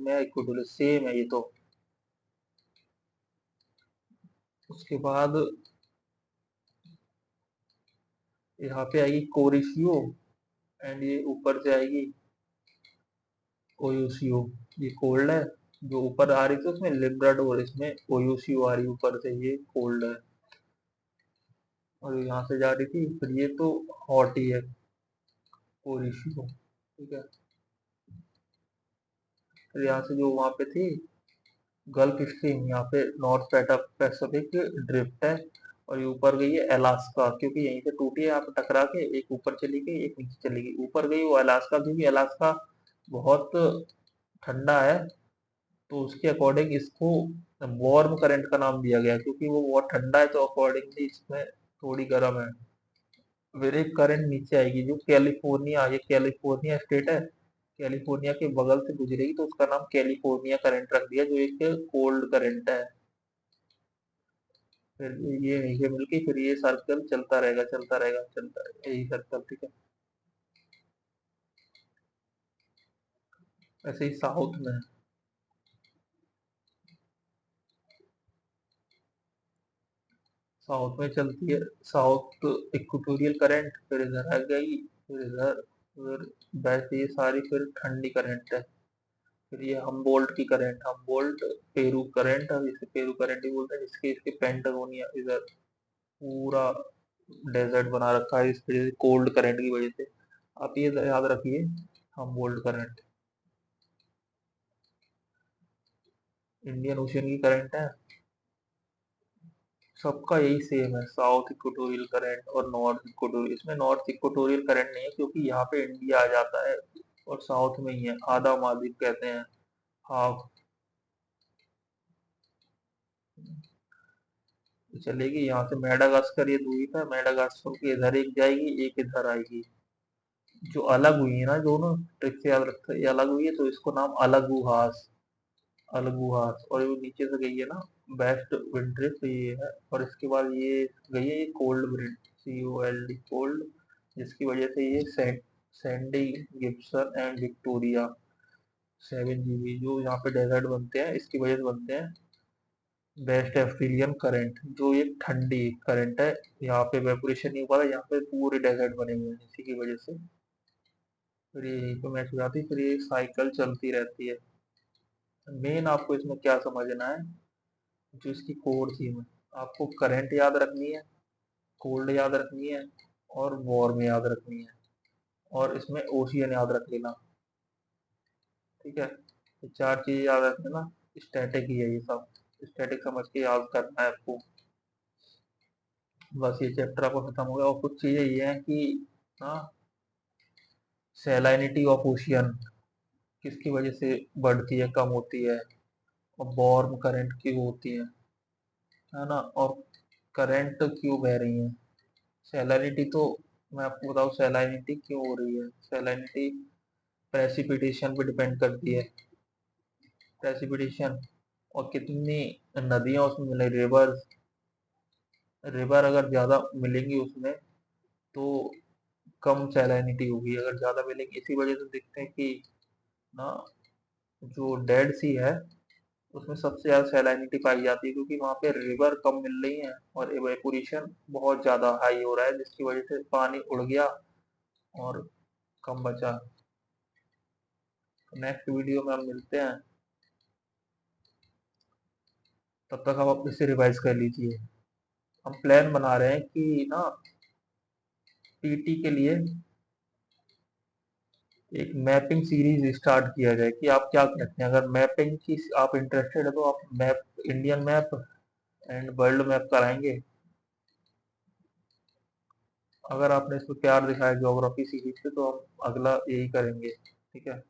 में है, equatorial same है ये तो। उसके बाद यहाँ पे आएगी कोरिशियो, एंड ये ऊपर से आएगी ओयोसियो। ये कोल्ड है, जो ऊपर आ रही थी उसमें लिब्राडोर, इसमें ओयोसियो आ रही ऊपर से, ये कोल्ड है। और यहाँ से जा रही थी, फिर ये तो हॉट ही है, कोरिशियो। ठीक है, फिर यहाँ से जो वहाँ पे थी गल्फ स्ट्रीम, यहाँ पे नॉर्थ पैसिफिक ड्रिफ्ट है, और ये ऊपर गई है अलास्का, क्योंकि यहीं से टूटी है यहाँ पे टकरा के, एक ऊपर चली गई एक नीचे चली गई। ऊपर गई वो अलास्का, क्योंकि अलास्का बहुत ठंडा है, तो उसके अकॉर्डिंग इसको वार्म करंट का नाम दिया गया, क्योंकि वो बहुत ठंडा है, तो अकॉर्डिंगली इसमें थोड़ी गर्म है। फिर एक करंट नीचे आएगी जो कैलिफोर्निया, ये कैलिफोर्निया स्टेट है, कैलिफोर्निया के बगल से गुजरेगी, तो उसका नाम कैलिफोर्निया करंट रख दिया, जो एक कोल्ड करंट है। फिर ये मिलके फिर ये सर्कल चलता रहेगा चलता रहेगा चलता रहेगा, यही सर्कल। ठीक है, ऐसे ही साउथ में, साउथ में चलती है साउथ इक्वेटोरियल करंट, फिर इधर आ गई, फिर इधर, फिर वैसे ये सारी फिर ठंडी करंट है। फिर ये हमबोल्ट की करंट, हमबोल्ट पेरू करंट, अब इसे पेरू करंट ही बोलते हैं, जिसके इसके पेंटागोनिया इधर पूरा डेजर्ट बना रखा है, इस वजह से कोल्ड करंट की वजह से। आप ये याद रखिए, हमबोल्ट करंट इंडियन ओशियन की करंट है। सबका यही सेम है, साउथ इक्वेटोरियल करंट और नॉर्थ इक्वेटोरियल। इसमें नॉर्थ इक्वेटोरियल करंट नहीं है, क्योंकि यहाँ पे इंडिया आ जाता है, और साउथ में ही है, आधा महाद्वीप कहते हैं, हाफ। चलेगी यहाँ से मेडागास्कर, ये द्वीप है, मेडागास्कर की इधर एक जाएगी एक इधर आएगी, जो अलग हुई है ना दोनों, ट्रिक से याद रखते हैं, ये अलग हुई है, तो इसको नाम अलगुहास, अलगुहास। और वो नीचे से गई है ना बेस्ट विंड्रिफ्ट, तो ये है। और इसके बाद ये गई है ये कोल्ड विंड, COLD कोल्ड, जिसकी वजह से ये Sandy, Gibson and Victoria 7 GB जो यहाँ पे डेजर्ट बनते हैं, इसकी वजह से बनते हैं। बेस्ट एफ्रिलियन करंट, जो ये ठंडी करंट है, यहाँ पे वेपोरेशन नहीं हुआ था, यहाँ पे पूरे डेजर्ट बने हुए हैं इसी की वजह से। फिर ये यहीं पे मैच हो जाती है, फिर ये साइकिल चलती रहती है। मेन आपको इसमें क्या समझना है, जो इसकी कोर थी में, आपको करंट याद रखनी है, कोल्ड याद रखनी है, और वार्म याद रखनी है, और इसमें ओशियन याद रख लेना। ठीक है, ये 4 चीजें याद रख लेना। स्टैटिक ही है ये सब, स्टैटिक समझ के याद करना है आपको। बस ये चैप्टर आपको खत्म हो गया। और कुछ चीजें ये हैं कि हाँ, सैलाइनिटी ऑफ ओशियन किसकी वजह से बढ़ती है कम होती है, और वार्म करंट क्यों होती है ना, और करंट क्यों बह रही है। सैलिनिटी तो मैं आपको बताऊं, सैलिनिटी क्यों हो रही है। सैलिनिटी प्रेसिपिटेशन पे डिपेंड करती है, प्रेसिपिटेशन, और कितनी नदियां उसमें मिले, रिवर्स, रिवर अगर ज्यादा मिलेंगी उसमें, तो कम सैलिनिटी होगी, अगर ज्यादा मिलेंगी। इसी वजह से देखते हैं कि ना, जो डेड सी है उसमें सबसे ज्यादा सैलिनिटी पाई जाती है, क्योंकि वहां पे रिवर कम मिल रही है, और इवेपोरेशन बहुत ज्यादा हाई हो रहा है, जिसकी वजह से पानी उड़ गया और कम बचा। नेक्स्ट वीडियो में हम मिलते हैं, तब तक आप इसे रिवाइज कर लीजिए। हम प्लान बना रहे हैं कि ना, PT के लिए एक मैपिंग सीरीज स्टार्ट किया जाए, कि आप क्या कहते हैं, अगर मैपिंग की आप इंटरेस्टेड है, तो आप map, Indian map and world map कराएंगे। अगर आपने इसमें प्यार दिखाया ज्योग्राफी सीरीज पे, तो हम अगला यही करेंगे। ठीक है।